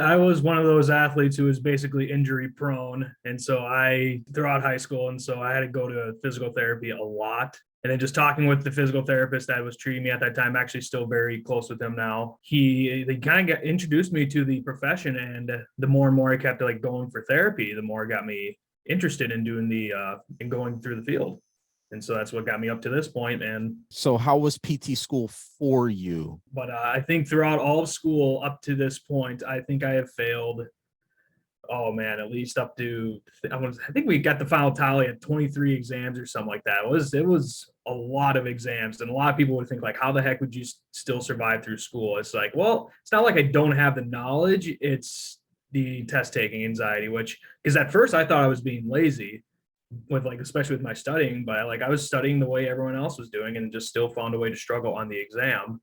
I was one of those athletes who was basically injury prone. And so throughout high school, and so I had to go to physical therapy a lot. And then just talking with the physical therapist that was treating me at that time, actually still very close with him now. They kind of got introduced me to the profession, and the more and more I kept like going for therapy, the more it got me interested in doing in going through the field. And so that's what got me up to this point. And So how was PT school for you? but I think throughout all of school up to this point, I think I have failed. Oh man, at least up to I think we got the final tally at 23 exams or something like that. It was a lot of exams, and a lot of people would think like, how the heck would you still survive through school? It's like, well, it's not like I don't have the knowledge. It's the test taking anxiety, which because at first I thought I was being lazy with like especially with my studying, but I was studying the way everyone else was doing and just still found a way to struggle on the exam.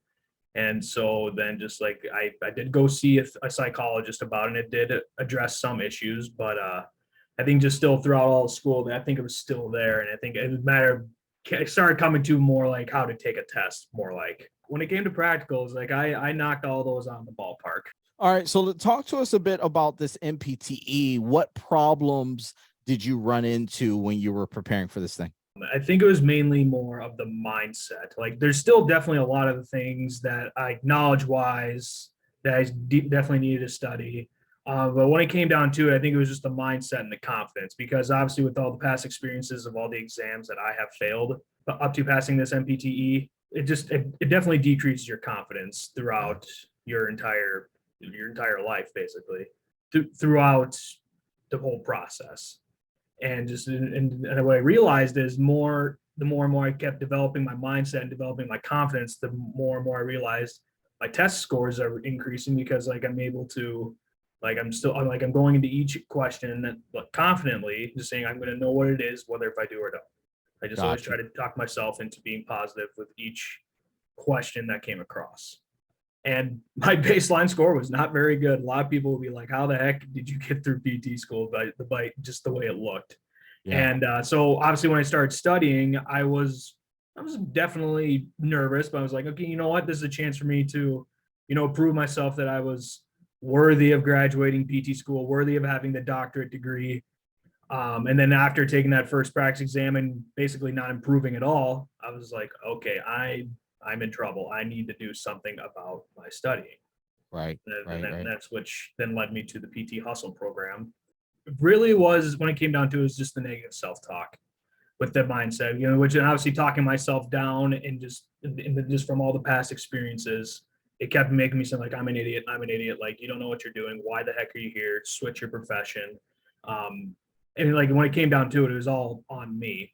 And so then just like I did go see a psychologist about it, and it did address some issues, but I think just still throughout all school, I think it was still there. And I think it was a matter of, it started coming to more like how to take a test, more like when it came to practicals, like I knocked all those out of the ballpark. All right, so talk to us a bit about this MPTE. What problems did you run into when you were preparing for this thing? I think it was mainly more of the mindset. Like, there's still definitely a lot of things that I knowledge wise that I definitely needed to study. But when it came down to it, I think it was just the mindset and the confidence, because obviously with all the past experiences of all the exams that I have failed up to passing this MPTE, it definitely decreases your confidence throughout your entire life, basically, throughout the whole process. And what I realized is the more and more I kept developing my mindset and developing my confidence, the more and more I realized my test scores are increasing, because like I'm able to I'm going into each question like confidently, just saying I'm going to know what it is, whether if I do or don't. I just always Gotcha. try to talk myself into being positive with each question that came across. And my baseline score was not very good. A lot of people would be like, "How the heck did you get through PT school?" By just the way it looked. Yeah. And so obviously, when I started studying, I was definitely nervous, but I was like, okay, you know what? This is a chance for me to, prove myself that I was worthy of graduating PT school, worthy of having the doctorate degree. And then after taking that first practice exam and basically not improving at all, I was like, okay, I'm in trouble. I need to do something about my studying. Right. Right. And Right. that's which then led me to the PT Hustle program. It really was, when it came down to it, was just the negative self-talk with the mindset, which, and obviously talking myself down, and just from all the past experiences, it kept making me sound like I'm an idiot. I'm an idiot. Like, you don't know what you're doing. Why the heck are you here? Switch your profession. Um, and like when it came down to it, it was all on me.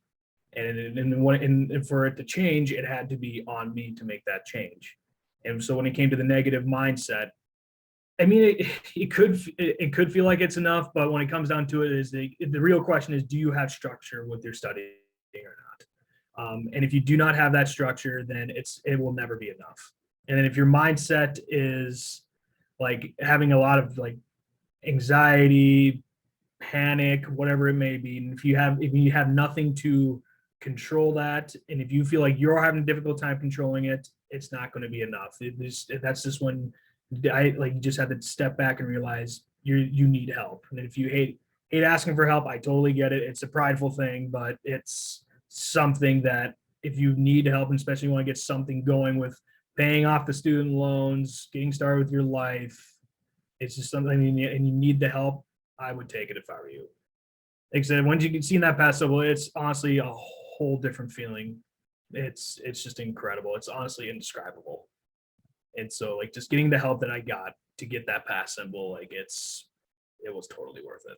And for it to change, it had to be on me to make that change. And so when it came to the negative mindset, I mean, it could feel like it's enough, but when it comes down to it, is the real question is, do you have structure with your studying or not? And if you do not have that structure, then it will never be enough. And then if your mindset is like having a lot of like anxiety, panic, whatever it may be, and if you have nothing to control that, and if you feel like you're having a difficult time controlling it, it's not going to be enough. That's just when you just have to step back and realize you need help. And if you hate asking for help, I totally get it. It's a prideful thing, but it's something that if you need help, and especially want to get something going with paying off the student loans, getting started with your life, it's just something, and you need the help. I would take it if I were you. Like I said, once you can see that pass over, it's honestly a whole different feeling. It's just incredible. It's honestly indescribable. And so like just getting the help that I got to get that pass symbol, like it was totally worth it.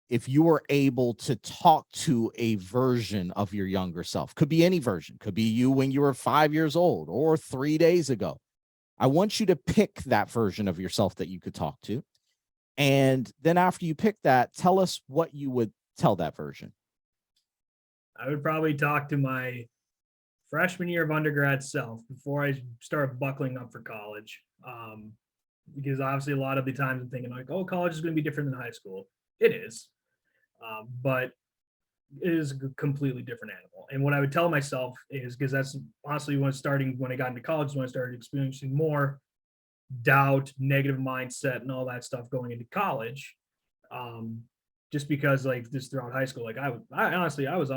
If you were able to talk to a version of your younger self, could be any version, could be you when you were 5 years old or 3 days ago. I want you to pick that version of yourself that you could talk to. And then after you pick that, tell us what you would tell that version. I would probably talk to my freshman year of undergrad self before I started buckling up for college. Because obviously a lot of the times I'm thinking like, oh, college is going to be different than high school. It is. But it is a completely different animal. And what I would tell myself is, because that's honestly when I got into college, when I started experiencing more, doubt, negative mindset, and all that stuff going into college. Just because like just throughout high school, like I honestly, I was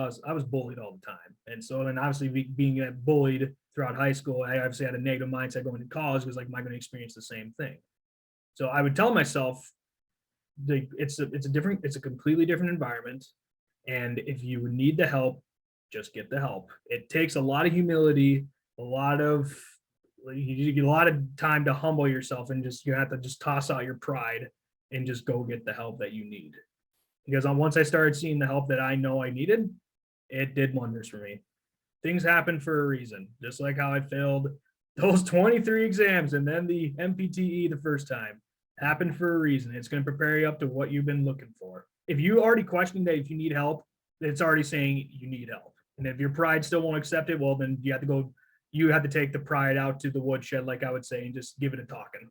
bullied all the time. And so then obviously being bullied throughout high school, I obviously had a negative mindset going to college because like, am I going to experience the same thing? So I would tell myself, it's a completely different environment. And if you need the help, just get the help. It takes a lot of humility, a lot of you get a lot of time to humble yourself, and just you have to just toss out your pride and just go get the help that you need. Because once I started seeing the help that I know I needed, it did wonders for me. Things happen for a reason, just like how I failed those 23 exams and then the MPTE the first time. Happened for a reason. It's going to prepare you up to what you've been looking for. If you already questioning that if you need help, it's already saying you need help. And if your pride still won't accept it, well, then you have to take the pride out to the woodshed, like I would say, and just give it a talking.